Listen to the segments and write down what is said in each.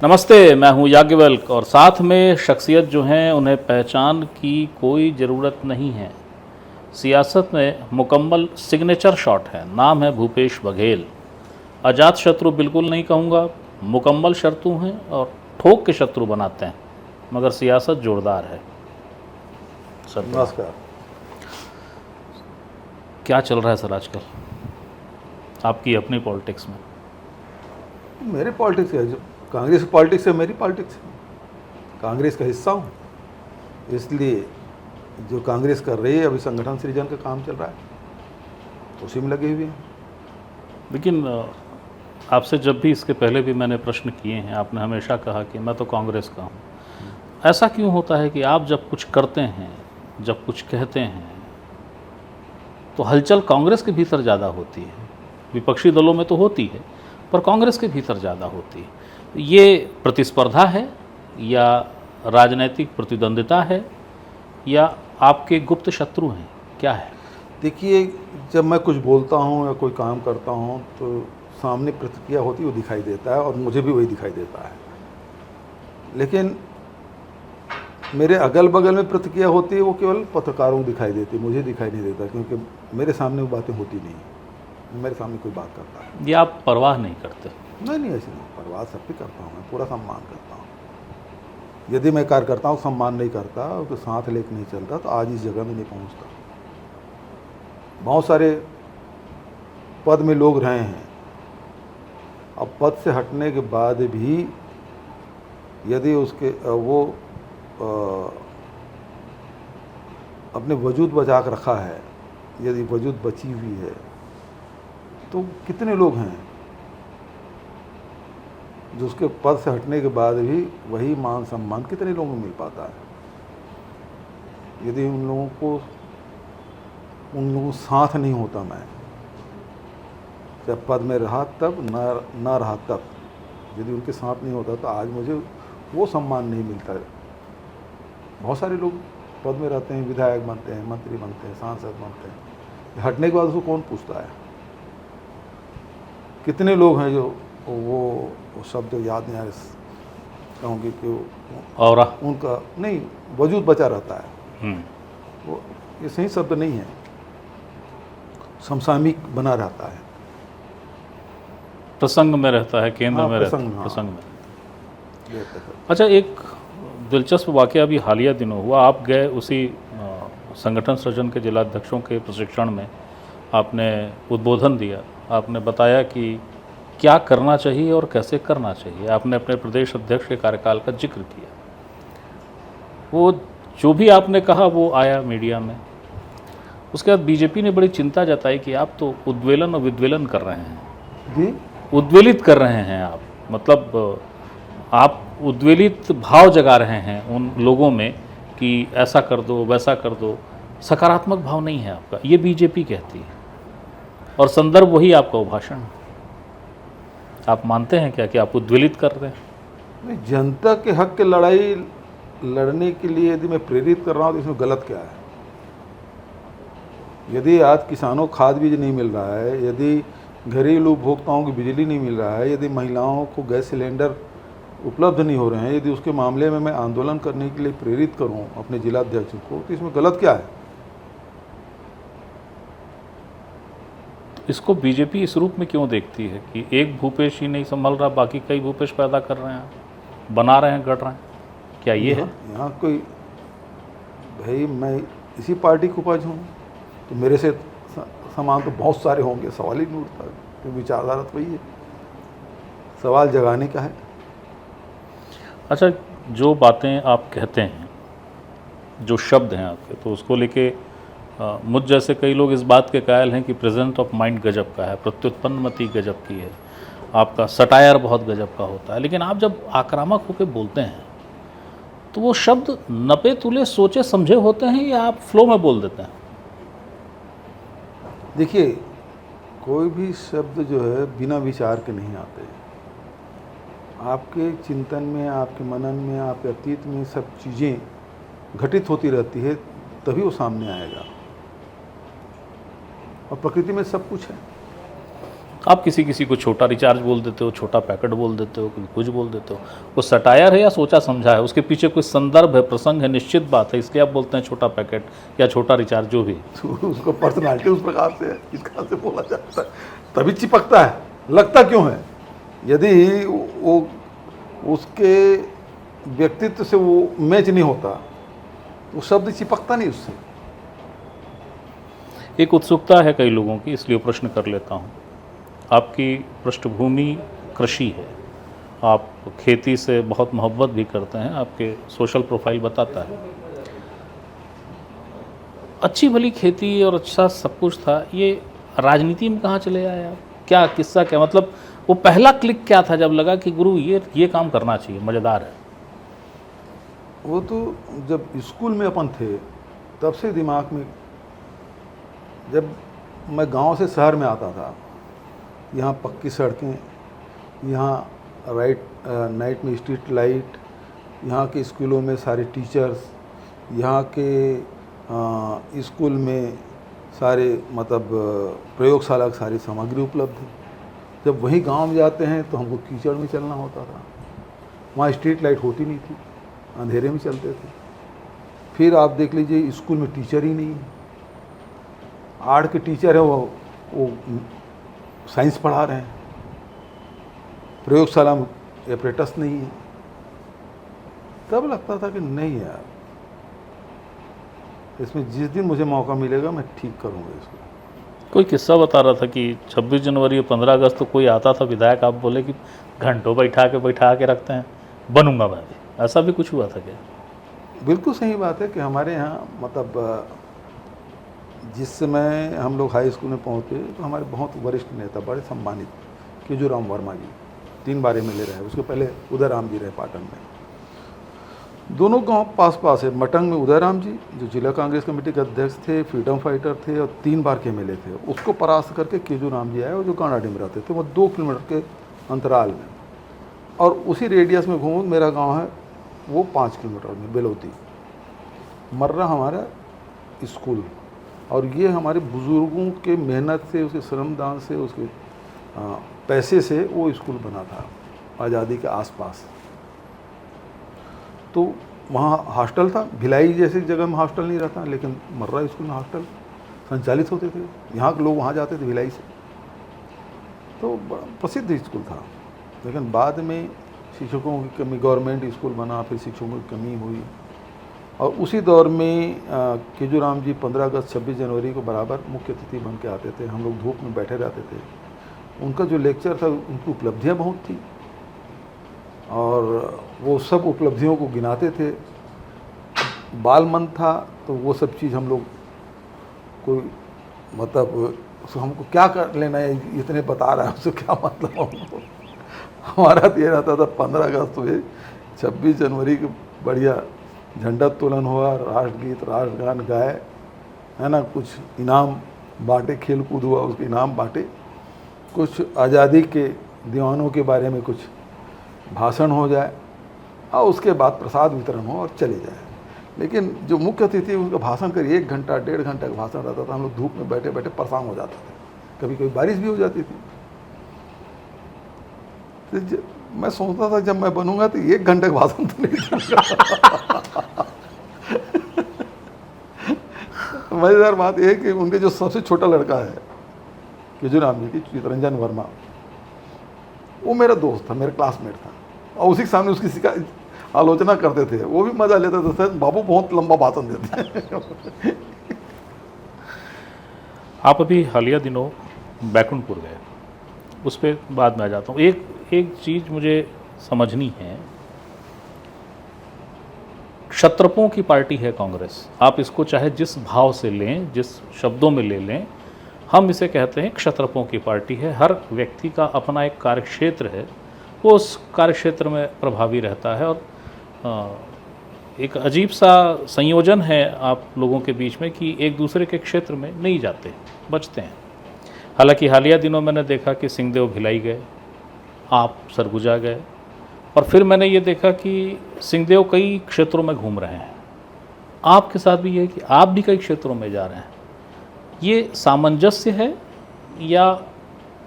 नमस्ते, मैं हूं याज्ञवल्क और साथ में शख्सियत जो हैं उन्हें पहचान की कोई ज़रूरत नहीं है। सियासत में मुकम्मल सिग्नेचर शॉट है। नाम है भूपेश बघेल। अजात शत्रु बिल्कुल नहीं कहूँगा, मुकम्मल शत्रु हैं और ठोक के शत्रु बनाते हैं, मगर सियासत जोरदार है। सर नमस्कार। क्या चल रहा है सर आजकल आपकी अपनी पॉलिटिक्स में? मेरे पॉलिटिक्स है, जो कांग्रेस की पॉलिटिक्स है मेरी पॉलिटिक्स है। कांग्रेस का हिस्सा हूँ, इसलिए जो कांग्रेस कर रही है अभी संगठन सृजन का काम चल रहा है, उसी में लगे हुए हैं। लेकिन आपसे जब भी इसके पहले भी मैंने प्रश्न किए हैं, आपने हमेशा कहा कि मैं तो कांग्रेस का हूँ। ऐसा क्यों होता है कि आप जब कुछ करते हैं, जब कुछ कहते हैं, तो हलचल कांग्रेस के भीतर ज़्यादा होती है? विपक्षी दलों में तो होती है, पर कांग्रेस के भीतर ज़्यादा होती है। ये प्रतिस्पर्धा है या राजनीतिक प्रतिद्वंदिता है या आपके गुप्त शत्रु हैं, क्या है? देखिए, जब मैं कुछ बोलता हूँ या कोई काम करता हूँ तो सामने प्रतिक्रिया होती है, वो दिखाई देता है और मुझे भी वही दिखाई देता है। लेकिन मेरे अगल बगल में प्रतिक्रिया होती है, वो केवल पत्रकारों को दिखाई देती है, मुझे दिखाई नहीं देता, क्योंकि मेरे सामने वो बातें होती नहीं। मेरे सामने कोई बात करता है, ये आप परवाह नहीं करते? नहीं, ऐसी नहीं। परवाह सब भी करता हूँ, मैं पूरा सम्मान करता हूँ। यदि मैं कार्यकर्ताओं को सम्मान नहीं करता तो साथ लेके नहीं चलता तो आज इस जगह में नहीं पहुँचता। बहुत सारे पद में लोग रहे हैं, अब पद से हटने के बाद भी यदि उसके वो अपने वजूद बचा कर रखा है, यदि वजूद बची हुई है, तो कितने लोग हैं जो उसके पद से हटने के बाद भी वही मान सम्मान कितने लोगों को मिल पाता है? यदि उन लोगों को साथ नहीं होता, मैं जब पद में रहा तब ना रहा तब, यदि उनके साथ नहीं होता तो आज मुझे वो सम्मान नहीं मिलता है। बहुत सारे लोग पद में रहते हैं, विधायक बनते हैं, मंत्री बनते हैं, सांसद बनते हैं, हटने के बाद उसको कौन पूछता है? कितने लोग हैं जो वो शब्द याद नहीं आ रहे, कहूँगी कि और उनका नहीं वजूद बचा रहता है। वो ये सही शब्द नहीं है, समसामयिक बना रहता है, प्रसंग में रहता है, केंद्र में रहता है, प्रसंग में। अच्छा, एक दिलचस्प वाक़या अभी हालिया दिनों हुआ। आप गए उसी संगठन सृजन के जिलाध्यक्षों के प्रशिक्षण में, आपने उद्बोधन दिया, आपने बताया कि क्या करना चाहिए और कैसे करना चाहिए। आपने अपने प्रदेश अध्यक्ष के कार्यकाल का जिक्र किया। वो जो भी आपने कहा वो आया मीडिया में। उसके बाद बीजेपी ने बड़ी चिंता जताई कि आप तो उद्वेलन और विद्वेलन कर रहे हैं जी, उद्वेलित कर रहे हैं आप, मतलब आप उद्वेलित भाव जगा रहे हैं उन लोगों में कि ऐसा कर दो, वैसा कर दो। सकारात्मक भाव नहीं है आपका, ये बीजेपी कहती है, और संदर्भ वही आपका भाषण। आप मानते हैं क्या कि आप उद्वेलित कर रहे हैं? नहीं, जनता के हक की लड़ाई लड़ने के लिए यदि मैं प्रेरित कर रहा हूँ तो इसमें गलत क्या है? यदि आज किसानों को खाद बीज नहीं मिल रहा है, यदि घरेलू उपभोक्ताओं को बिजली नहीं मिल रहा है, यदि महिलाओं को गैस सिलेंडर उपलब्ध नहीं हो रहे हैं, यदि उसके मामले में मैं आंदोलन करने के लिए प्रेरित करूं अपने जिलाध्यक्ष को, तो इसमें गलत क्या है? इसको बीजेपी इस रूप में क्यों देखती है कि एक भूपेश ही नहीं संभल रहा, बाकी कई भूपेश पैदा कर रहे हैं, बना रहे हैं, गढ़ रहे हैं? क्या ये है? यहाँ कोई, भाई मैं इसी पार्टी को उपज हूँ, तो मेरे से समान तो बहुत सारे होंगे, सवाल ही नहीं उठता। तो विचारधारा तो वही है, सवाल जगाने का है। अच्छा, जो बातें आप कहते हैं, जो शब्द हैं आपके, तो उसको लेके मुझ जैसे कई लोग इस बात के कायल हैं कि प्रेजेंट ऑफ माइंड गजब का है, प्रत्युत्पन्नमति गजब की है, आपका सटायर बहुत गजब का होता है। लेकिन आप जब आक्रामक होकर बोलते हैं तो वो शब्द नपे तुले सोचे समझे होते हैं या आप फ्लो में बोल देते हैं? देखिए, कोई भी शब्द जो है बिना विचार के नहीं आते। आपके चिंतन में, आपके मनन में, आपके अतीत में सब चीज़ें घटित होती रहती है, तभी वो सामने आएगा। और प्रकृति में सब कुछ है। आप किसी किसी को छोटा रिचार्ज बोल देते हो, छोटा पैकेट बोल देते हो, कभी कुछ बोल देते हो। वो सटायर है या सोचा समझा है? उसके पीछे कोई संदर्भ है, प्रसंग है, निश्चित बात है, इसलिए आप बोलते हैं छोटा पैकेट या छोटा रिचार्ज जो भी। तो उसको पर्सनालिटी उस प्रकार से है, इस प्रकार से बोला जाता है, तभी चिपकता है। लगता क्यों है? यदि वो उसके व्यक्तित्व से वो मैच नहीं होता, वो शब्द चिपकता नहीं उससे। एक उत्सुकता है कई लोगों की, इसलिए प्रश्न कर लेता हूँ। आपकी पृष्ठभूमि कृषि है, आप खेती से बहुत मोहब्बत भी करते हैं, आपके सोशल प्रोफाइल बताता है। अच्छी भली खेती और अच्छा सब कुछ था, ये राजनीति में कहाँ चले आए आप? क्या किस्सा, क्या मतलब वो पहला क्लिक क्या था जब लगा कि गुरु ये काम करना चाहिए, मज़ेदार है? वो तो जब स्कूल में अपन थे तब से दिमाग में, जब मैं गांव से शहर में आता था, यहाँ पक्की सड़कें, यहाँ नाइट में स्ट्रीट लाइट, यहाँ के स्कूलों में सारे टीचर्स, यहाँ के स्कूल में सारे मतलब प्रयोगशाला की सारी सामग्री उपलब्ध है। जब वहीं गांव में जाते हैं तो हमको कीचड़ में चलना होता था, वहाँ स्ट्रीट लाइट होती नहीं थी, अंधेरे में चलते थे। फिर आप देख लीजिए स्कूल में टीचर ही नहीं है, आर्ट के टीचर है वो साइंस पढ़ा रहे हैं, प्रयोगशाला में एपरेटस नहीं है। तब लगता था कि नहीं यार, इसमें जिस दिन मुझे मौका मिलेगा मैं ठीक करूँगा इसको। कोई किस्सा बता रहा था कि 26 जनवरी और 15 अगस्त तो कोई आता था विधायक, आप बोले कि घंटों बैठा के रखते हैं, बनूंगा मैं भी, ऐसा भी कुछ हुआ था क्या? बिल्कुल सही बात है कि हमारे यहाँ मतलब जिस समय हम लोग हाई स्कूल में पहुँचे तो हमारे बहुत वरिष्ठ नेता, बड़े सम्मानित केजूराम वर्मा जी 3 बार MLA रहे, उसके पहले उदयराम जी रहे पाटन में। दोनों गांव पास पास है। मटंग में उदयराम जी जो जिला कांग्रेस कमेटी के अध्यक्ष थे, फ्रीडम फाइटर थे और 3 बार के MLA थे, उसको परास्त करके केजूराम जी आए और जो कानाडी में रहते थे, वो 2 किलोमीटर के अंतराल में, और उसी रेडियस में घूमूँ मेरा गाँव है वो 5 किलोमीटर में बेलौती। मर्रा हमारा स्कूल, और ये हमारे बुज़ुर्गों के मेहनत से, उसके श्रमदान से, उसके पैसे से वो स्कूल बना था आज़ादी के आसपास। तो वहाँ हॉस्टल था, भिलाई जैसी जगह में हॉस्टल नहीं रहता, लेकिन मर्रा स्कूल में हॉस्टल संचालित होते थे, यहाँ के लोग वहाँ जाते थे भिलाई से। तो बड़ा प्रसिद्ध स्कूल था। लेकिन बाद में शिक्षकों की कमी, गवर्नमेंट स्कूल बना, फिर शिक्षकों की कमी हुई, और उसी दौर में केजूराम जी 15 अगस्त 26 जनवरी को बराबर मुख्य अतिथि बन के आते थे। हम लोग धूप में बैठे रहते थे। उनका जो लेक्चर था, उनकी उपलब्धियाँ बहुत थी और वो सब उपलब्धियों को गिनाते थे। बाल मन था तो वो सब चीज़ हम लोग कोई मतलब उसको हमको क्या कर लेना है, इतने बता रहा है उसको क्या मतलब हमको। हमारा तो ये रहता था 15 अगस्त हुए, 26 जनवरी की बढ़िया झंडा उत्तोलन हुआ, राष्ट्रगीत राष्ट्रगान गाए, है ना, कुछ इनाम बांटे, खेल कूद हुआ उसके इनाम बांटे, कुछ आज़ादी के दीवानों के बारे में कुछ भाषण हो जाए और उसके बाद प्रसाद वितरण हो और चले जाए। लेकिन जो मुख्य अतिथि उनका भाषण करिए 1 घंटा 1.5 घंटा का भाषण रहता था। हम लोग धूप में बैठे बैठे परेशान हो जाते थे, कभी कभी बारिश भी हो जाती थी। तो मैं सोचता था जब मैं बनूंगा तो 1 घंटे का भाषण तो नहीं दूंगा। मज़ेदार बात यह है कि उनके जो सबसे छोटा लड़का है केजूराम जी की, चितरंजन वर्मा, वो मेरा दोस्त था, मेरा क्लासमेट था, और उसी के सामने उसकी आलोचना करते थे। वो भी मज़ा लेता था, सर बाबू बहुत लंबा भाषण देते हैं। आप अभी हालिया दिनों बैकुंठपुर गए, उस पर बाद में आ जाता हूँ। एक चीज़ मुझे समझनी है, क्षत्रपों की पार्टी है कांग्रेस, आप इसको चाहे जिस भाव से लें, जिस शब्दों में ले लें, हम इसे कहते हैं क्षत्रपों की पार्टी है। हर व्यक्ति का अपना एक कार्यक्षेत्र है, वो उस कार्यक्षेत्र में प्रभावी रहता है, और एक अजीब सा संयोजन है आप लोगों के बीच में कि एक दूसरे के क्षेत्र में नहीं जाते, बचते हैं। हालांकि हालिया दिनों मैंने देखा कि सिंहदेव भिलाई गए, आप सरगुजा गए, और फिर मैंने ये देखा कि सिंहदेव कई क्षेत्रों में घूम रहे हैं। आपके साथ भी ये है कि आप भी कई क्षेत्रों में जा रहे हैं। ये सामंजस्य है या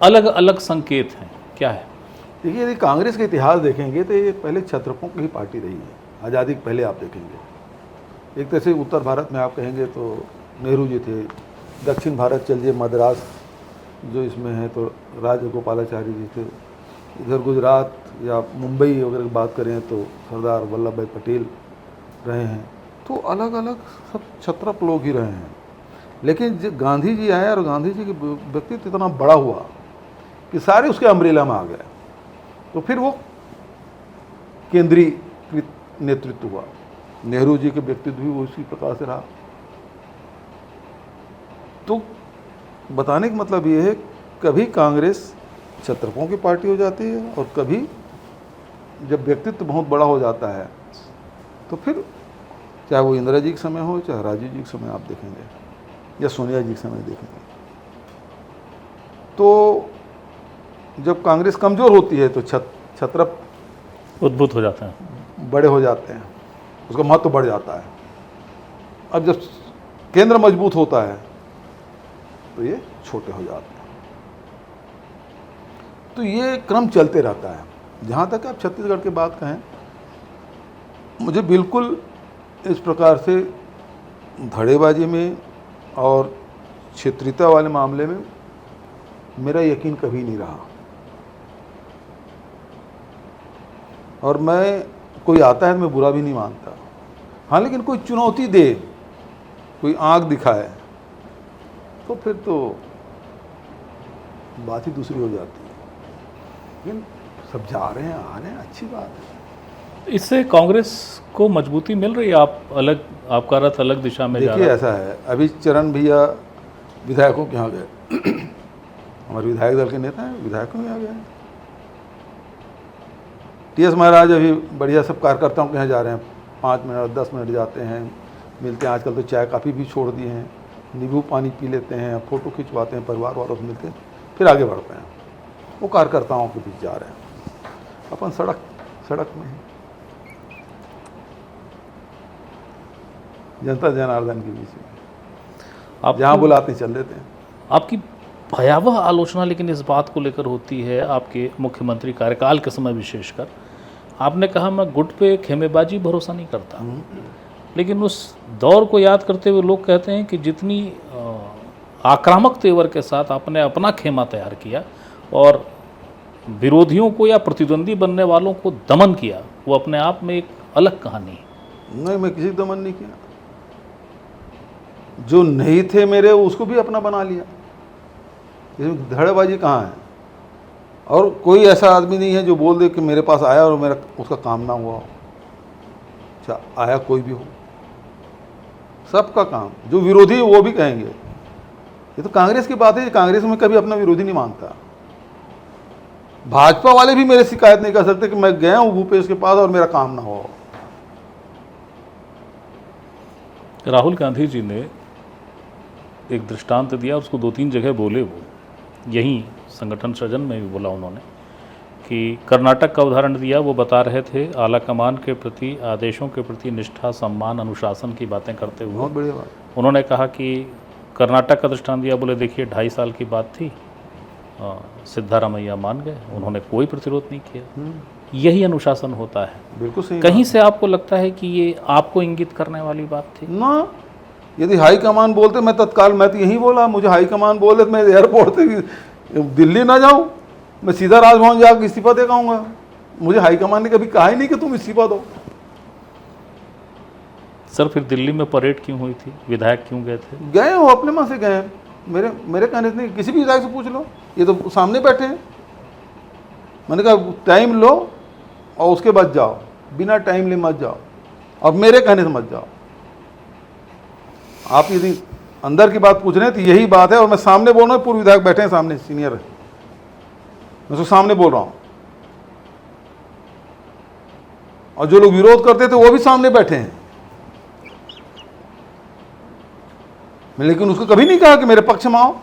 अलग अलग संकेत हैं, क्या है? देखिए, यदि कांग्रेस का इतिहास देखेंगे तो ये पहले क्षत्रपों की ही पार्टी रही है। आज़ादी के पहले आप देखेंगे, एक तरह से उत्तर भारत में आप कहेंगे तो नेहरू जी थे, दक्षिण भारत चलिए मद्रास जो इसमें है तो राजगोपालाचारी जी थे, इधर गुजरात या मुंबई अगर बात करें तो सरदार वल्लभ भाई पटेल रहे हैं। तो अलग अलग सब क्षत्रप लोग ही रहे हैं। लेकिन जब गांधी जी आए और गांधी जी का व्यक्तित्व इतना बड़ा हुआ कि सारे उसके अम्ब्रेला में आ गए, तो फिर वो केंद्रीकृत नेतृत्व हुआ। नेहरू जी के व्यक्तित्व भी वो उसी प्रकार से रहा। तो बताने का मतलब ये है, कभी कांग्रेस क्षत्रपों की पार्टी हो जाती है और कभी जब व्यक्तित्व बहुत बड़ा हो जाता है तो फिर चाहे वो इंदिरा जी के समय हो, चाहे राजीव जी के समय आप देखेंगे या सोनिया जी के समय देखेंगे, तो जब कांग्रेस कमज़ोर होती है तो क्षत्रप उद्भूत हो जाते हैं, बड़े हो जाते हैं, उसका महत्व बढ़ जाता है। अब जब केंद्र मजबूत होता है तो ये छोटे हो जाते हैं। तो ये क्रम चलते रहता है। जहाँ तक आप छत्तीसगढ़ की बात कहें, मुझे बिल्कुल इस प्रकार से धड़ेबाजी में और क्षेत्रीयता वाले मामले में मेरा यकीन कभी नहीं रहा। और मैं कोई आता है तो मैं बुरा भी नहीं मानता। हाँ, लेकिन कोई चुनौती दे, कोई आँख दिखाए तो फिर तो बात ही दूसरी हो जाती है। लेकिन सब जा रहे हैं, आ रहे हैं, अच्छी बात है। इससे कांग्रेस को मजबूती मिल रही है? आपका रथ अलग दिशा में जा रहा है। देखिए, ऐसा है, अभी चरण भैया विधायकों के यहाँ गए, हमारे विधायक दल के नेता हैं, विधायकों के यहाँ गए। TS महाराज अभी बढ़िया सब कार्यकर्ताओं के यहाँ जा रहे हैं, 5 मिनट 10 मिनट जाते हैं, मिलते हैं। आजकल तो चाय काफ़ी भी छोड़ दिए हैं, नींबू पानी पी लेते हैं, फ़ोटो खिंचवाते हैं, परिवार वालों से मिलते हैं, फिर आगे बढ़ते हैं। वो कार्यकर्ताओं के बीच जा रहे हैं, अपन सड़क में हैं, जनता जनार्दन के बीच में, आप जहाँ बुलाते चल देते हैं। आपकी भयावह आलोचना लेकिन इस बात को लेकर होती है, आपके मुख्यमंत्री कार्यकाल के समय विशेषकर आपने कहा, मैं गुट पे खेमेबाजी भरोसा नहीं करता। लेकिन उस दौर को याद करते हुए लोग कहते हैं कि जितनी आक्रामक तेवर के साथ आपने अपना खेमा तैयार किया और विरोधियों को या प्रतिद्वंदी बनने वालों को दमन किया, वो अपने आप में एक अलग कहानी है। नहीं, मैं किसी को दमन नहीं किया। जो नहीं थे मेरे, उसको भी अपना बना लिया। इसमें धड़ेबाजी कहाँ है? और कोई ऐसा आदमी नहीं है जो बोल दे कि मेरे पास आया और मेरा उसका काम ना हुआ हो। अच्छा, आया कोई भी हो, सबका काम। जो विरोधी है वो भी कहेंगे। ये तो कांग्रेस की बात है, कांग्रेस में कभी अपना विरोधी नहीं मानता। भाजपा वाले भी मेरे शिकायत नहीं कर सकते कि मैं गया हूँ भूपेश के पास और मेरा काम ना हो। राहुल गांधी जी ने एक दृष्टांत दिया, उसको 2-3 जगह बोले, वो यहीं संगठन सृजन में भी बोला उन्होंने, कि कर्नाटक का उदाहरण दिया। वो बता रहे थे आला कमान के प्रति, आदेशों के प्रति निष्ठा, सम्मान, अनुशासन की बातें करते हुए बहुत बढ़िया बात। उन्होंने कहा कि कर्नाटक का दृष्टांत दिया, बोले देखिए 2.5 साल की बात थी, सिद्धारामैया मान गए, उन्होंने कोई प्रतिरोध नहीं किया। यही अनुशासन होता है। बिल्कुल सही। कहीं से आपको लगता है कि ये आपको इंगित करने वाली बात थी? ना, यदि हाई कमान बोलते मैं तत्काल, मैं तो यही बोला, मुझे हाई कमान बोले तो मैं एयरपोर्ट से दिल्ली ना जाऊं, मैं सीधा राजभवन जाकर इस्तीफा दे आऊँगा। मुझे हाई कमान ने कभी कहा ही नहीं कि तुम इस्तीफा दो। सर, फिर दिल्ली में परेड क्यों हुई थी? विधायक क्यों गए थे? गए हो, अपने मन से गए। मेरे कहने से नहीं, किसी भी विधायक से पूछ लो, ये तो सामने बैठे हैं। मैंने कहा टाइम लो और उसके बाद जाओ, बिना टाइम ले मत जाओ और मेरे कहने से मत जाओ। आप यदि अंदर की बात पूछ रहे हैं तो यही बात है। और मैं सामने बोल रहा हूँ, पूर्व विधायक बैठे हैं सामने, सीनियर है, मैं उसको सामने बोल रहा हूँ। और जो लोग विरोध करते थे वो भी सामने बैठे हैं। लेकिन उसको कभी नहीं कहा कि मेरे पक्ष में आओ।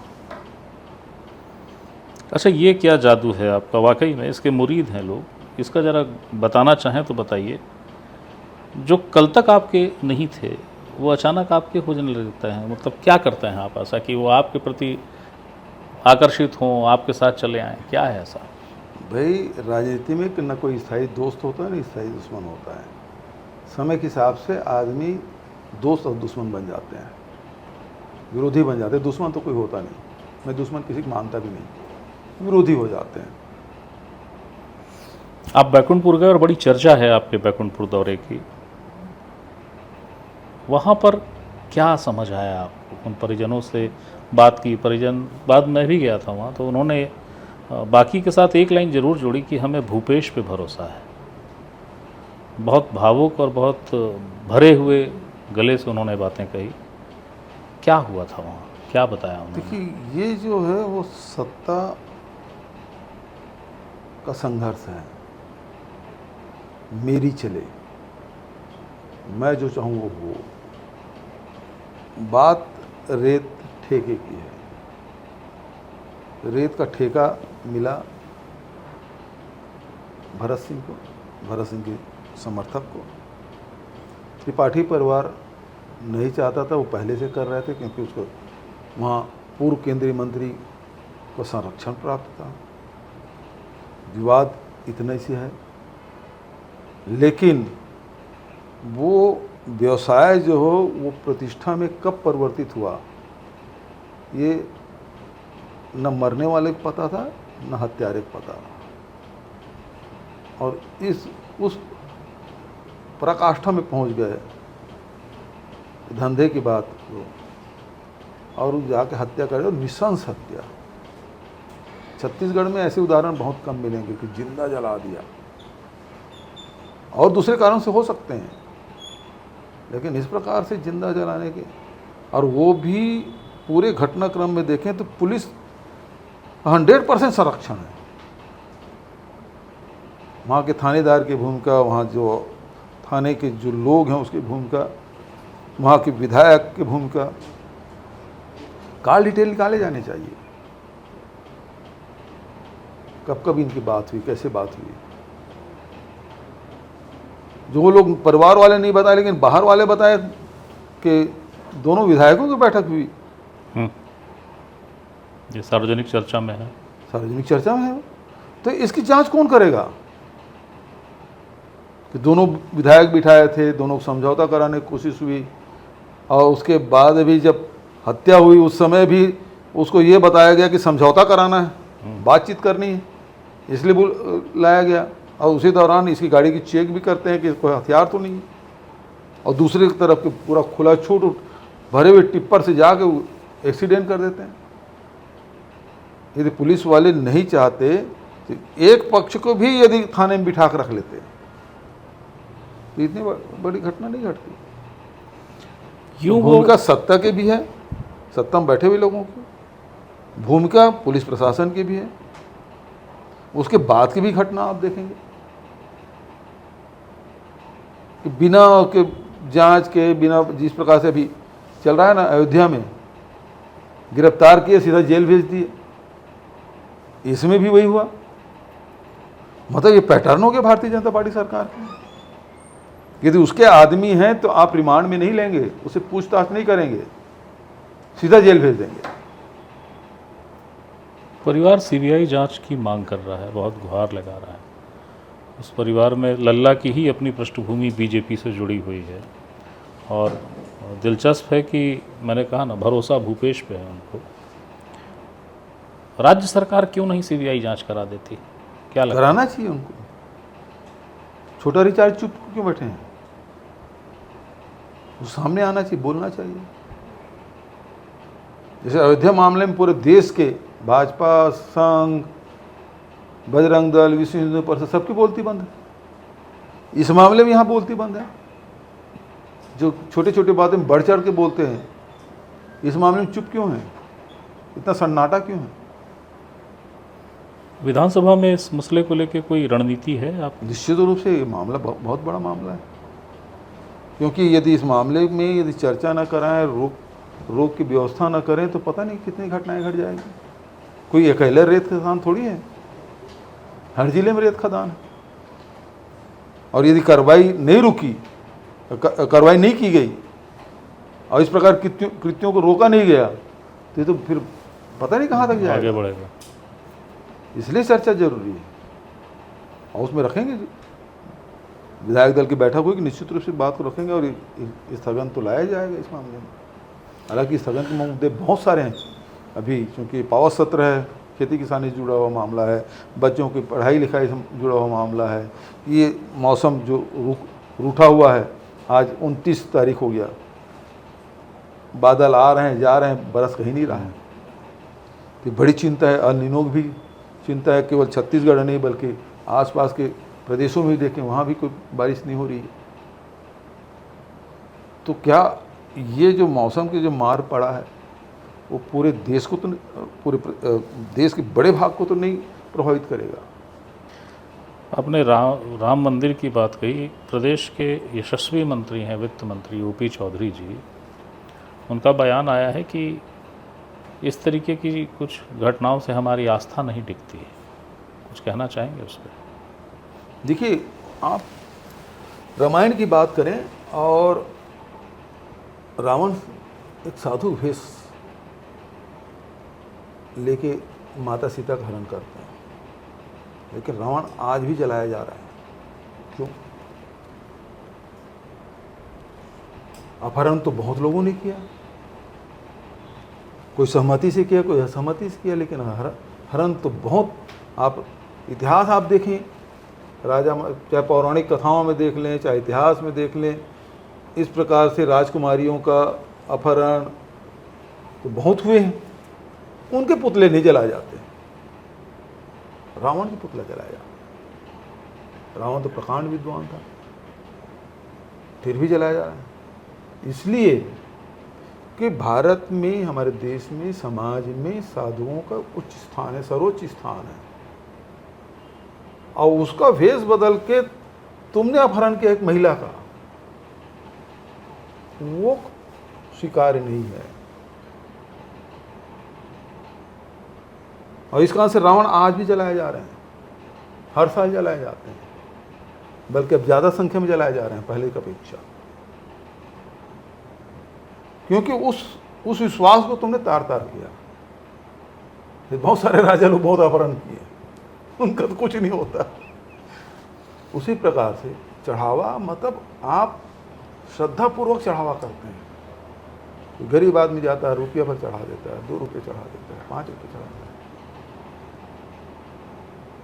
अच्छा, ये क्या जादू है आपका? वाकई में इसके मुरीद हैं लोग, इसका ज़रा बताना चाहें तो बताइए। जो कल तक आपके नहीं थे वो अचानक आपके हो जाने लगते हैं, मतलब क्या करते हैं आप ऐसा कि वो आपके प्रति आकर्षित हों, आपके साथ चले आएँ, क्या है ऐसा? भाई राजनीति में न कोई स्थायी दोस्त होता है, न स्थायी दुश्मन होता है। समय के हिसाब से आदमी दोस्त और दुश्मन बन जाते हैं, विरोधी बन जाते हैं। दुश्मन तो कोई होता नहीं, मैं दुश्मन किसी को मानता भी नहीं, विरोधी हो जाते हैं। आप बैकुंठपुर गए और बड़ी चर्चा है आपके बैकुंठपुर दौरे की। वहाँ पर क्या समझ आया आपको? उन परिजनों से बात की, परिजन, बाद मैं भी गया था वहाँ, तो उन्होंने बाकी के साथ एक लाइन ज़रूर जोड़ी कि हमें भूपेश पे भरोसा है। बहुत भावुक और बहुत भरे हुए गले से उन्होंने बातें कही। क्या हुआ था वहाँ, क्या बताया उन्होंने? देखिए, ये जो है वो सत्ता का संघर्ष है। मेरी चले, मैं जो चाहूँ वो हो। बात रेत ठेके की है। रेत का ठेका मिला भरत सिंह को, भरत सिंह के समर्थक को। त्रिपाठी परिवार नहीं चाहता था, वो पहले से कर रहे थे, क्योंकि उसको वहाँ पूर्व केंद्रीय मंत्री को संरक्षण प्राप्त था। विवाद इतने से है, लेकिन वो व्यवसाय जो हो वो प्रतिष्ठा में कब परिवर्तित हुआ, ये न मरने वाले को पता था, न हत्यारे को पता। और उस पराकाष्ठा में पहुंच गए धंधे की बात को, और जाके हत्या करे, और निशंस हत्या। छत्तीसगढ़ में ऐसे उदाहरण बहुत कम मिलेंगे कि जिंदा जला दिया, और दूसरे कारण से हो सकते हैं, लेकिन इस प्रकार से जिंदा जलाने के, और वो भी पूरे घटनाक्रम में देखें तो पुलिस 100% संरक्षण है। वहाँ के थानेदार की भूमिका, वहाँ जो थाने के जो लोग हैं उसकी भूमिका, वहाँ के विधायक की भूमिका, कॉल डिटेल निकाले जाने चाहिए। कब कब इनकी बात हुई, कैसे बात हुई, जो लोग परिवार वाले नहीं बताए, लेकिन बाहर वाले बताए कि दोनों विधायकों की बैठक हुई। ये सार्वजनिक चर्चा में है, सार्वजनिक चर्चा में है। तो इसकी जांच कौन करेगा कि दोनों विधायक बिठाए थे, दोनों को समझौता कराने की कोशिश हुई, और उसके बाद भी जब हत्या हुई उस समय भी उसको ये बताया गया कि समझौता कराना है, बातचीत करनी है, इसलिए लाया गया। और उसी दौरान इसकी गाड़ी की चेक भी करते हैं कि कोई हथियार तो नहीं है, और दूसरी तरफ के पूरा खुला छूट भरे हुए टिप्पर से जाके एक्सीडेंट कर देते हैं। यदि पुलिस वाले नहीं चाहते तो एक पक्ष को भी यदि थाने में बिठा कर रख लेते तो इतनी बड़ी घटना नहीं घटती। यूं भूमिका सत्ता के भी है, सत्ता में बैठे हुए लोगों की भूमिका, पुलिस प्रशासन की भी है, उसके बाद की भी घटना आप देखेंगे कि बिना के जांच के, बिना, जिस प्रकार से अभी चल रहा है ना, अयोध्या में गिरफ्तार किए सीधा जेल भेज दिए, इसमें भी वही हुआ। मतलब ये पैटर्न हो गया भारतीय जनता पार्टी सरकार के। यदि उसके आदमी हैं तो आप रिमांड में नहीं लेंगे, उसे पूछताछ नहीं करेंगे, सीधा जेल भेज देंगे। परिवार सीबीआई जांच की मांग कर रहा है, बहुत गुहार लगा रहा है। उस परिवार में लल्ला की ही अपनी पृष्ठभूमि बीजेपी से जुड़ी हुई है, और दिलचस्प है कि मैंने कहा ना, भरोसा भूपेश पे है उनको। राज्य सरकार क्यों नहीं सीबीआई जांच करा देती, क्या लगता है? कराना चाहिए उनको। छोटा रिचार्ज चुप क्यों बैठे हैं? वो सामने आना चाहिए, बोलना चाहिए। जैसे अयोध्या मामले में पूरे देश के भाजपा, संघ, बजरंग दल, विश्व हिंदू परिषद सबकी बोलती बंद है। इस मामले में यहाँ बोलती बंद है। जो छोटे छोटे बातें बढ़ चढ़ के बोलते हैं, इस मामले में चुप क्यों है? इतना सन्नाटा क्यों है? विधानसभा में इस मसले को लेकर कोई रणनीति है आप? निश्चित रूप से ये मामला बहुत बड़ा मामला है, क्योंकि यदि इस मामले में यदि चर्चा न कराएं, रोक की व्यवस्था न करें, तो पता नहीं कितनी घटनाएं घट जाएगी। कोई अकेले रेत खदान थोड़ी है, हर जिले में रेत खदान है। और यदि कार्रवाई नहीं रुकी, कार्रवाई नहीं की गई, और इस प्रकार कृत्यों को रोका नहीं गया, तो ये तो फिर पता नहीं कहाँ तक आगे जाएगा। बढ़ेगा। इसलिए चर्चा जरूरी है और उसमें रखेंगे विधायक दल की बैठक होगी, निश्चित रूप से बात को रखेंगे और स्थगन तो लाया जाएगा इस मामले में। हालांकि स्थगन के मुद्दे बहुत सारे हैं अभी, क्योंकि पावर सत्र है, खेती किसानी से जुड़ा हुआ मामला है, बच्चों की पढ़ाई लिखाई से जुड़ा हुआ मामला है, ये मौसम जो रूठा हुआ है, आज 29 तारीख हो गया, बादल आ रहे हैं जा रहे हैं, बरस कहीं नहीं रहा है। तो बड़ी चिंता है, अल नीनो की भी चिंता है, केवल छत्तीसगढ़ नहीं बल्कि आसपास के प्रदेशों में भी देखें, वहाँ भी कोई बारिश नहीं हो रही है। तो क्या ये जो मौसम की जो मार पड़ा है वो पूरे देश को तो पूरे देश के बड़े भाग को तो नहीं प्रभावित करेगा। आपने राम मंदिर की बात कही। प्रदेश के यशस्वी मंत्री हैं वित्त मंत्री ओपी चौधरी जी, उनका बयान आया है कि इस तरीके की कुछ घटनाओं से हमारी आस्था नहीं टिकती है। कुछ कहना चाहेंगे उस पर? देखिए, आप रामायण की बात करें और रावण एक साधु भेष लेके माता सीता का हरण करते हैं, लेकिन रावण आज भी जलाया जा रहा है। क्यों? अपहरण तो बहुत लोगों ने किया, कोई सहमति से किया, कोई असहमति से किया, लेकिन हरण तो बहुत। आप इतिहास आप देखें, राजा, चाहे पौराणिक कथाओं में देख लें, चाहे इतिहास में देख लें, इस प्रकार से राजकुमारियों का अपहरण तो बहुत हुए हैं। उनके पुतले नहीं जलाए जाते, रावण के पुतला जलाया जाता। रावण तो प्रकांड विद्वान था, फिर भी जलाया जा रहा है। इसलिए कि भारत में, हमारे देश में, समाज में साधुओं का उच्च स्थान है, सर्वोच्च स्थान है, और उसका भेष बदल के तुमने अपहरण किया एक महिला का, वो स्वीकार्य नहीं है। और इस कारण से रावण आज भी जलाए जा रहे हैं, हर साल जलाए जाते हैं, बल्कि अब ज़्यादा संख्या में जलाए जा रहे हैं पहले की अपेक्षा, क्योंकि उस विश्वास को तुमने तार तार किया। बहुत सारे राजा लोग बहुत अपहरण किए, उनका तो कुछ नहीं होता। उसी प्रकार से चढ़ावा, मतलब आप श्रद्धापूर्वक चढ़ावा करते हैं। गरीब आदमी जाता है, रुपया पर चढ़ा देता है, 2 रुपये चढ़ा देता है, 5 रुपये चढ़ा देता है,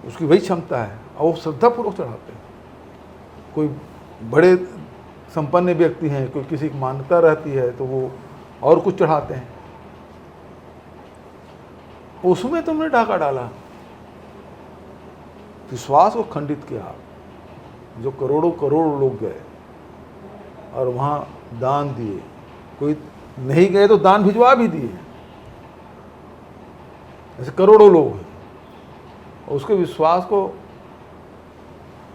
उसकी वही क्षमता है, और वो श्रद्धापूर्वक चढ़ाते हैं। कोई बड़े संपन्न व्यक्ति हैं, कोई किसी की मान्यता रहती है तो वो और कुछ चढ़ाते हैं, उसमें तुमने डाका डाला, विश्वास को खंडित किया। जो करोड़ों करोड़ लोग गए और वहाँ दान दिए, कोई नहीं गए तो दान भिजवा भी दिए, ऐसे करोड़ों लोग हैं, और उसके विश्वास को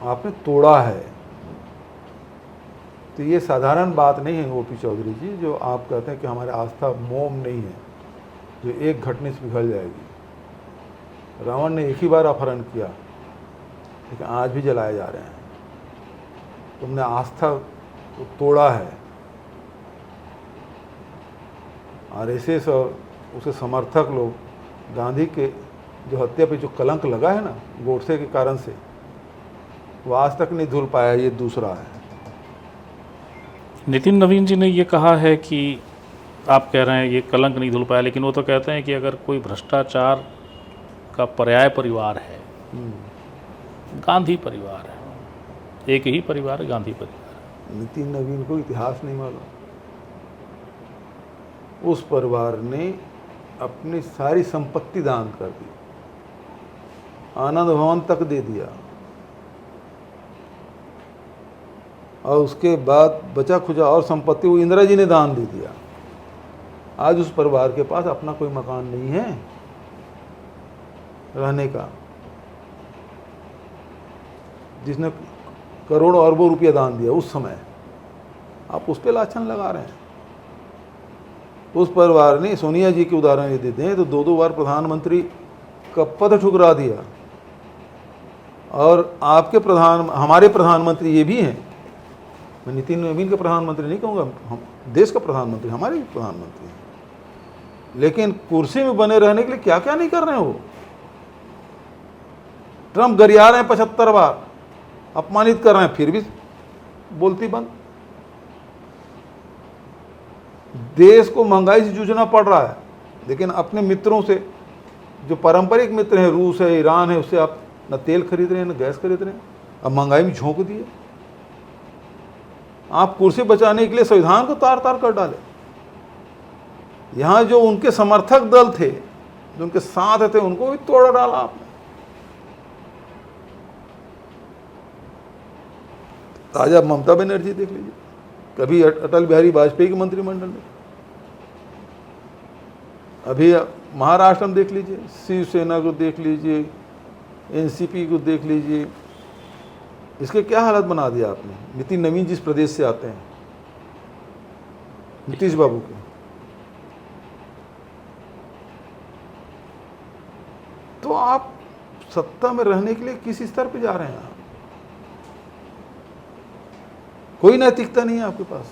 आपने तोड़ा है। तो ये साधारण बात नहीं है ओपी चौधरी जी, जो आप कहते हैं कि हमारी आस्था मोम नहीं है जो एक घटने से पिघल जाएगी। रावण ने एक ही बार अपहरण किया, लेकिन आज भी जलाए जा रहे हैं। तुमने आस्था को तोड़ा है। आरएसएस और उसके समर्थक लोग, गांधी के जो हत्या पे जो कलंक लगा है ना गोडसे के कारण से, वो आज तक नहीं धुल पाया। ये दूसरा है। नितिन नवीन जी ने ये कहा है कि आप कह रहे हैं ये कलंक नहीं धुल पाया, लेकिन वो तो कहते हैं कि अगर कोई भ्रष्टाचार का पर्याय परिवार है, गांधी परिवार है, एक ही परिवार है, गांधी परिवार। नितिन नवीन को इतिहास नहीं मालूम। उस परिवार ने अपनी सारी संपत्ति दान कर दी, आनंद भवन तक दे दिया, और उसके बाद बचा खुचा और संपत्ति वो इंदिरा जी ने दान दे दिया। आज उस परिवार के पास अपना कोई मकान नहीं है रहने का, जिसने करोड़ों अरबों रुपया दान दिया उस समय। आप उस पर लाछन लगा रहे हैं। उस परिवार ने, सोनिया जी के उदाहरण यदि दें तो 2-2 बार प्रधानमंत्री का पद ठुकरा दिया, और आपके हमारे प्रधानमंत्री ये भी हैं। मैं नितिन नवीन के प्रधानमंत्री नहीं कहूँगा, हम देश का प्रधानमंत्री, हमारे भी प्रधानमंत्री हैं। लेकिन कुर्सी में बने रहने के लिए क्या क्या नहीं कर रहे हैं वो। ट्रंप गरिया रहे हैं 75 बार, अपमानित कर रहे हैं, फिर भी बोलती बंद। देश को महंगाई से जूझना पड़ रहा है, लेकिन अपने मित्रों से, जो पारंपरिक मित्र हैं, रूस है, ईरान है, उससे आप न तेल खरीद रहे हैं न गैस खरीद रहे हैं, अब महंगाई में झोंक दिए। आप कुर्सी बचाने के लिए संविधान को तार तार कर डाले। यहां जो उनके समर्थक दल थे, जो उनके साथ थे, उनको भी तोड़ डाला आपने। ताजा ममता बनर्जी देख लीजिए, कभी अटल बिहारी वाजपेयी के मंत्रिमंडल में, अभी महाराष्ट्र में देख लीजिए, शिवसेना को देख लीजिए, एनसीपी को देख लीजिए, इसके क्या हालत बना दिया आपने। नितिन नवीन जिस प्रदेश से आते हैं, नीतीश बाबू के, तो आप सत्ता में रहने के लिए किस स्तर पे जा रहे हैं आप। कोई नैतिकता नहीं है आपके पास,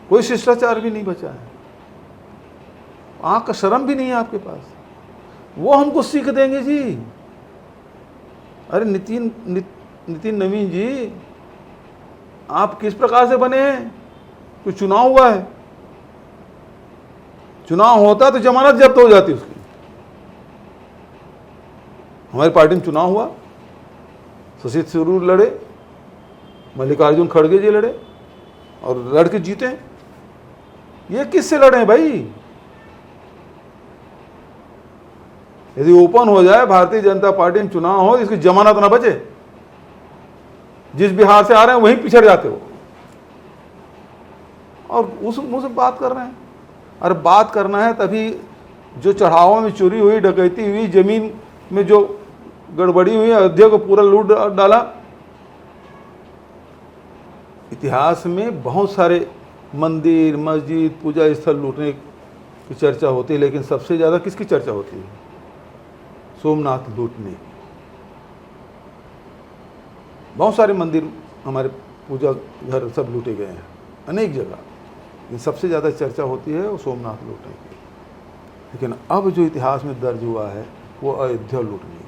कोई शिष्टाचार भी नहीं बचा है, आंख का शर्म भी नहीं है आपके पास। वो हमको सीख देंगे जी। अरे नितिन नवीन जी, आप किस प्रकार से बने हैं। कोई चुनाव हुआ है, चुनाव होता तो जमानत जब्त हो जाती उसकी। हमारी पार्टी में चुनाव हुआ, शशि थरूर लड़े, मल्लिकार्जुन खड़गे जी लड़े और लड़के जीते। ये किससे लड़े हैं भाई। यदि ओपन हो जाए भारतीय जनता पार्टी में चुनाव हो, इसकी जमानत ना बचे, जिस बिहार से आ रहे हैं वहीं पिछड़ जाते हो, और उस मुंह से बात कर रहे हैं। अरे बात करना है तभी जो चढ़ावों में चोरी हुई, डकैती हुई, जमीन में जो गड़बड़ी हुई, अयोध्या को पूरा लूट डाला। इतिहास में बहुत सारे मंदिर, मस्जिद, पूजा स्थल लूटने की चर्चा होती है, लेकिन सबसे ज़्यादा किसकी चर्चा होती है। सोमनाथ लूटने। बहुत सारे मंदिर, हमारे पूजा घर सब लूटे गए हैं अनेक जगह, लेकिन सबसे ज़्यादा चर्चा होती है वो सोमनाथ लूटने की। लेकिन अब जो इतिहास में दर्ज हुआ है वो अयोध्या लूटने की।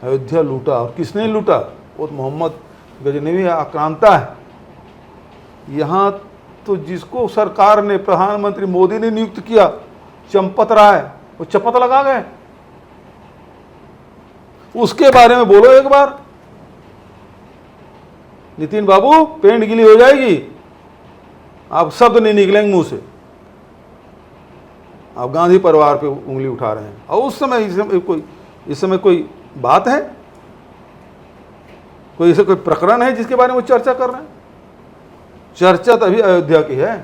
अयोध्या लूटा, और किसने लूटा। वो तो मोहम्मद गजनवी आक्रांता है। यहाँ तो जिसको सरकार ने, प्रधानमंत्री मोदी ने नियुक्त किया, चंपत राय, वो चपत लगा गए। उसके बारे में बोलो एक बार। नितिन बाबू, पेंट गीली हो जाएगी, आप शब्द नहीं निकलेंगे मुंह से। आप गांधी परिवार पे उंगली उठा रहे हैं, और उस समय इस समय कोई बात है, कोई ऐसा कोई प्रकरण है जिसके बारे में वो चर्चा कर रहे हैं। चर्चा तो अभी अयोध्या की है,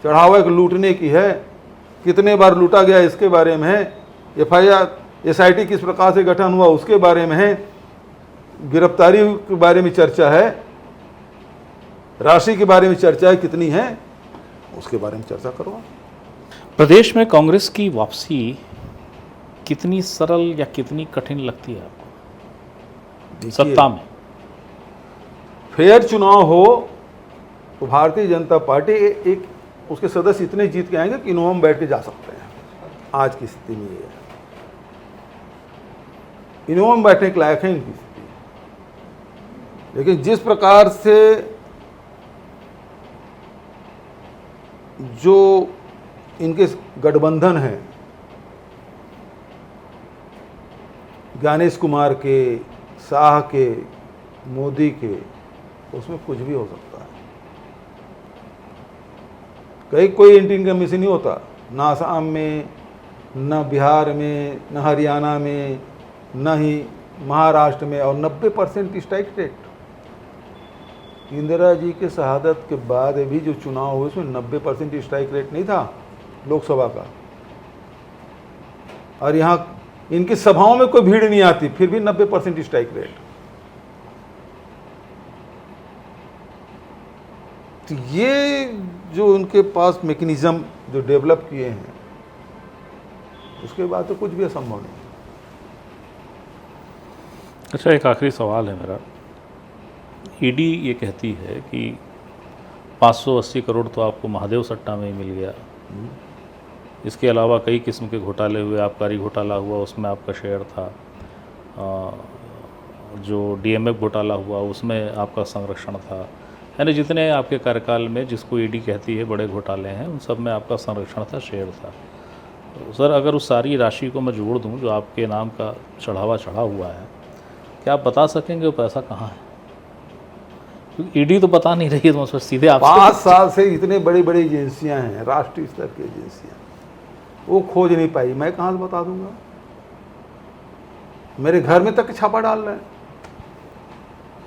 चढ़ावा लूटने की है, कितने बार लूटा गया इसके बारे में है, FIR SIT किस प्रकार से गठन हुआ उसके बारे में है, गिरफ्तारी के बारे में चर्चा है, राशि के बारे में चर्चा है कितनी है, उसके बारे में चर्चा करो। प्रदेश में कांग्रेस की वापसी कितनी सरल या कितनी कठिन लगती है आपको सत्ता में। फेयर चुनाव हो तो भारतीय जनता पार्टी एक उसके सदस्य इतने जीत के आएंगे कि इनोवा में बैठ के जा सकते हैं। आज की स्थिति में ये है, इनोवा में बैठने के लायक है इनकी स्थिति। लेकिन जिस प्रकार से जो इनके गठबंधन है, ज्ञानेश कुमार के, शाह के, मोदी के, उसमें कुछ भी हो सकता है। कहीं कोई एंटी कमीशन नहीं होता, ना असम में, न बिहार में, न हरियाणा में, न ही महाराष्ट्र में, और 90% स्ट्राइक रेट। इंदिरा जी के शहादत के बाद भी जो चुनाव हुए उसमें 90% स्ट्राइक रेट नहीं था लोकसभा का। और यहाँ इनकी सभाओं में कोई भीड़ नहीं आती, फिर भी 90% स्ट्राइक रेट। तो ये जो उनके पास मैकेनिज्म जो डेवलप किए हैं, उसके बाद तो कुछ भी असंभव नहीं। अच्छा, एक आखिरी सवाल है मेरा। ईडी ये कहती है कि 580 करोड़ तो आपको महादेव सट्टा में ही मिल गया। इसके अलावा कई किस्म के घोटाले हुए, आबकारी घोटाला हुआ उसमें आपका शेयर था, जो डीएमएफ घोटाला हुआ उसमें आपका संरक्षण था, यानी जितने आपके कार्यकाल में जिसको ईडी कहती है बड़े घोटाले हैं उन सब में आपका संरक्षण था, शेयर था। तो सर अगर उस सारी राशि को मैं जोड़ दूं जो आपके नाम का चढ़ावा चढ़ा हुआ है, क्या आप बता सकेंगे वो पैसा कहाँ है? क्योंकि ईडी तो बता नहीं रही है, तो सीधे आप 5 साल से इतने बड़ी बड़ी एजेंसियां हैं, राष्ट्रीय स्तर की एजेंसियां, वो खोज नहीं पाई, मैं कहाँ से बता दूंगा? मेरे घर में तक छापा डाल रहे हैं।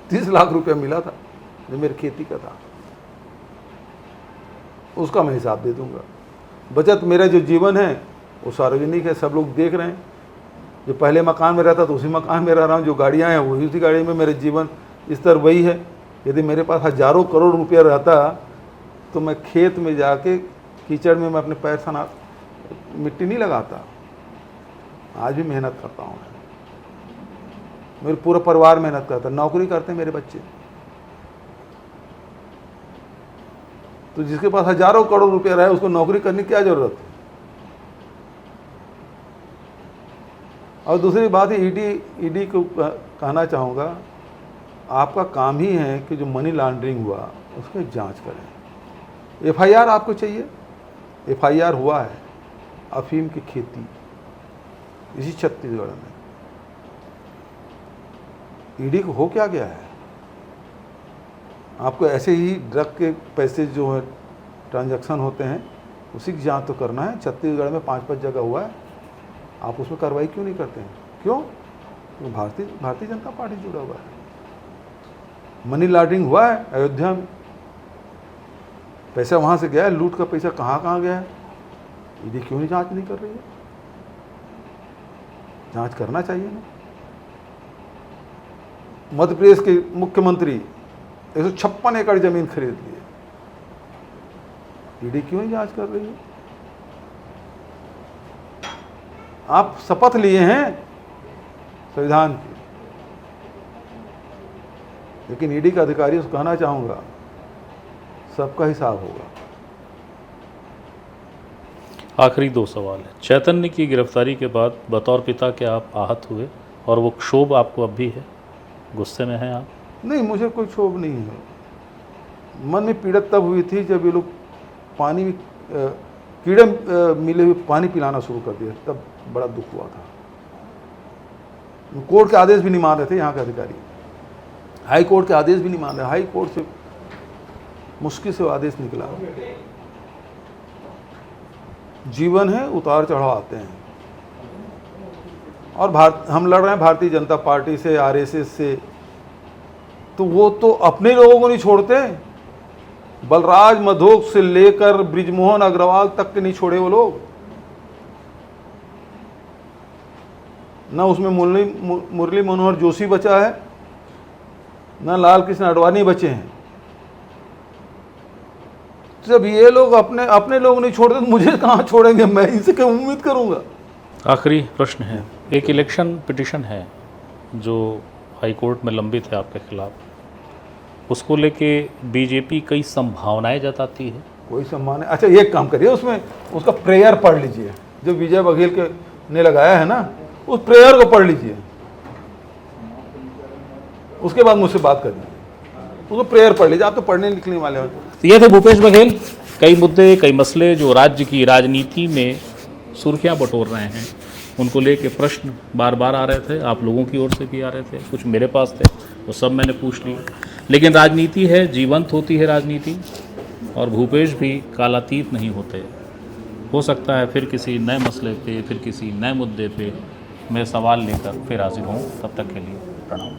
30 लाख रुपया मिला था जो मेरी खेती का था, उसका मैं हिसाब दे दूंगा। बचत मेरा जो जीवन है वो सार्वजनिक है, सब लोग देख रहे हैं। जो पहले मकान में रहता तो उसी मकान में रह रहा हूँ, जो गाड़ियाँ हैं वही उसी गाड़ी में, मेरे जीवन स्तर वही है। यदि मेरे पास हजारों करोड़ रुपया रहता तो मैं खेत में जाके कीचड़ में मैं अपने पैर सना मिट्टी नहीं लगाता। आज भी मेहनत करता हूँ, मेरे पूरा परिवार मेहनत करता, नौकरी करते हैं मेरे बच्चे। तो जिसके पास हजारों करोड़ रुपया रहे उसको नौकरी करने की क्या जरूरत है? और दूसरी बात है, ईडी को कहना चाहूँगा, आपका काम ही है कि जो मनी लॉन्ड्रिंग हुआ उसकी जांच करें। एफआईआर आपको चाहिए? एफआईआर हुआ है अफीम की खेती इसी छत्तीसगढ़ में। ईडी को हो क्या गया है? आपको ऐसे ही ड्रग के पैसे जो है ट्रांजैक्शन होते हैं उसी की जांच तो करना है। छत्तीसगढ़ में 5-5 जगह हुआ है, आप उसमें कार्रवाई क्यों नहीं करते हैं? क्यों? तो भारतीय जनता पार्टी जुड़ा हुआ है। मनी लॉन्ड्रिंग हुआ है अयोध्या में, पैसा वहाँ से गया है, लूट का पैसा कहाँ कहाँ गया है? ईडी क्यों नहीं जांच नहीं कर रही है? जांच करना चाहिए ना। मध्य प्रदेश के मुख्यमंत्री 156 एकड़ जमीन खरीद लिए, ईडी क्यों नहीं जांच कर रही है? आप शपथ लिए हैं संविधान की, लेकिन ईडी का अधिकारी उसको कहना चाहूंगा सबका हिसाब होगा। आखिरी 2 सवाल है। चैतन्य की गिरफ्तारी के बाद बतौर पिता क्या आप आहत हुए, और वो क्षोभ आपको अब भी है? गुस्से में हैं आप? नहीं, मुझे कोई क्षोभ नहीं है। मन में पीड़त तब हुई थी जब ये लोग पानी में कीड़े मिले हुए पानी पिलाना शुरू कर दिया, तब बड़ा दुख हुआ था। कोर्ट के आदेश भी नहीं मान रहे थे यहाँ के अधिकारी, हाई कोर्ट के आदेश भी नहीं मान रहे। हाई कोर्ट से मुश्किल से आदेश निकला। जीवन है, उतार चढ़ाव आते हैं, और हम लड़ रहे हैं भारतीय जनता पार्टी से, आरएसएस से, तो वो तो अपने लोगों को नहीं छोड़ते। बलराज मधोक से लेकर ब्रिजमोहन अग्रवाल तक के नहीं छोड़े वो लोग। ना उसमें मुरली मनोहर जोशी बचा है, ना लाल कृष्ण आडवाणी बचे हैं। जब ये लोग अपने लोग नहीं छोड़ते तो मुझे कहाँ छोड़ेंगे? मैं इनसे क्या उम्मीद करूंगा? आखिरी प्रश्न है, एक इलेक्शन पिटीशन है जो हाई कोर्ट में लंबित है आपके खिलाफ, उसको लेके बीजेपी कई संभावनाएं जताती है। कोई संभावना? अच्छा, एक काम करिए, उसमें उसका प्रेयर पढ़ लीजिए जो विजय बघेल के ने लगाया है ना, उस प्रेयर को पढ़ लीजिए, उसके बाद मुझसे बात कर लीजिए। उसको प्रेयर पढ़ लीजिए, आप तो पढ़ने लिखने वाले हो। ये थे भूपेश बघेल। कई मुद्दे, कई मसले जो राज्य की राजनीति में सुर्खियां बटोर रहे हैं, उनको लेके प्रश्न बार बार आ रहे थे, आप लोगों की ओर से भी आ रहे थे, कुछ मेरे पास थे, वो सब मैंने पूछ लिए। लेकिन राजनीति है, जीवंत होती है राजनीति, और भूपेश भी कालातीत नहीं होते। हो सकता है फिर किसी नए मसले पे, फिर किसी नए मुद्दे पे मैं सवाल लेकर फिर हाजिर हूँ। तब तक के लिए प्रणाम।